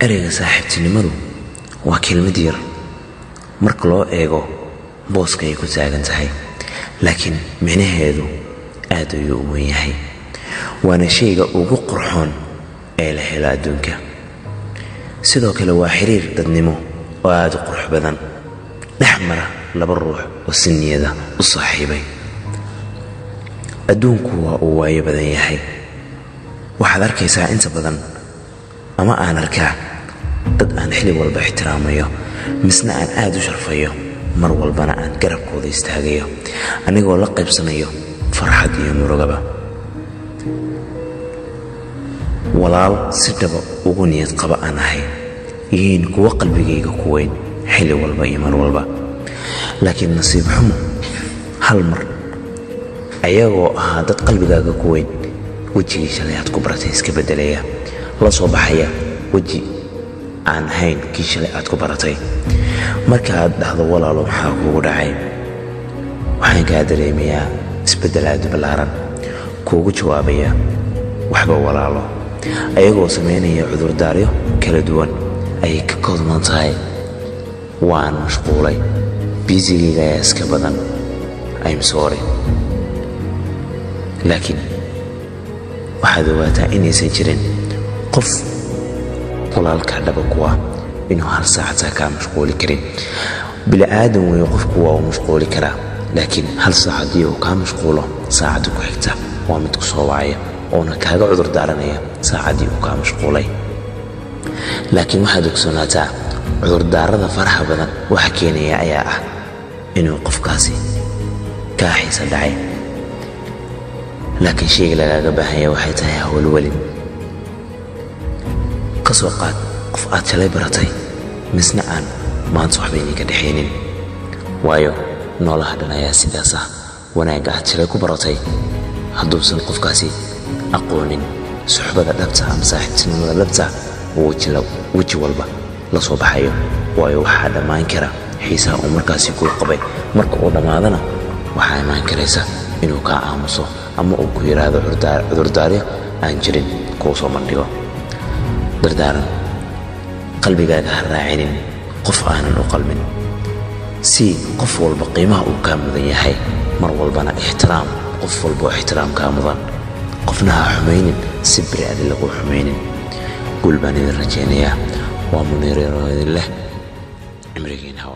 ereyga saaxiibtinimadu waa kelmad yar marka loo eego booska ay ku taagan tahay, laakiin micnaheedu aad ayuu u weyn yahay. waana shayga ugu qurxoon ee la helo adduunka. sidoo kale waa xiriir dadnimo oo aad u qurux badan, dhex mara laba ruux oo si niyada u saaxiibay. adduunku waa uu waayo badan yahay. waxaad arkaysaa inta badan ama aan arkaa dad aan xili walba ixtiraamayo, misna aan aad u sharfayo, mar walbana aan garabkooda istaagayo anigoo la qaybsanayo farxad iyo murugaba. walaal si dhaba ugu niyad qaba aan ahay, yihiin kuwa qalbigayga ku weyn xili walba iyo mar walba. laakiin nasiib xumo, hal mar ayagoo ahaa dad qalbigaaga ku weyn, wejigii shalay aad ku baratay iska beddelaya, la soo baxaya weji aan ahayn kii shalay aad ku baratay. marka aad dhahdo walaalo maxaa kuugu dhacay, waxaan kaa dareemayaa isbeddel aad u ballaaran. kuugu jawaabaya waxba walaalo, ayagoo samaynaya cudurdaaryo kala duwan ayay ka koodman tahay. waan mashquulay, biisigayga ayaa iska badan, I'm sorry. laakiin waxaad ogaataa inaysan jirin qof walaalka dhaba ku ah inuu hal saacad kaa mashquuli karin. bini'aadan weeye qofku waa uu mashquuli karaa, laakiin hal saac haddii uu kaa mashquulo, saacadda ku xigta waa mid ku soo wacaya oona kaaga cudur daaranaya saacaddii uu kaa mashquulay. laakiin waxaad ogsoonaataa cudurdaarada faraha badan waxa keenaya ayaa ah inuu qofkaasi kaa xiisa dhacay. laakiin shayga lagaaga baahanya waxay tahay hawlwelin. ka soo qaad qof aad shalay baratay, misna aan maanta waxba idinka dhexaynin. waayo noolaha dhan ayaa sidaas ah. wanaagga aad shalay ku baratay hadduusan qofkaasi aqoonin suxbada dhabta ama saaxiibtinimada dhabta, weji walba la soo baxayo. waayo waxaa dhammaan kara xiisaha uu markaasi kuu qabay. marka uu dhammaadana waxaa imaan karaysa inuu kaa aamuso ama uu ku yidhaahdo cudurdaaryo aan jirin kuu soo bandhigo. dardaaran, qalbigaaga ha raacinin qof aanan u qalmin. si qof walba qiimaha uu kaa mudan yahay, mar walbana ixtiraam qof walba oo ixtiraam kaa mudan. qofna ha xumaynin si beri adi lagu xumaynin. guul baan idin rajaynayaa. waa Muniir oo idin leh cimrigiin hawa.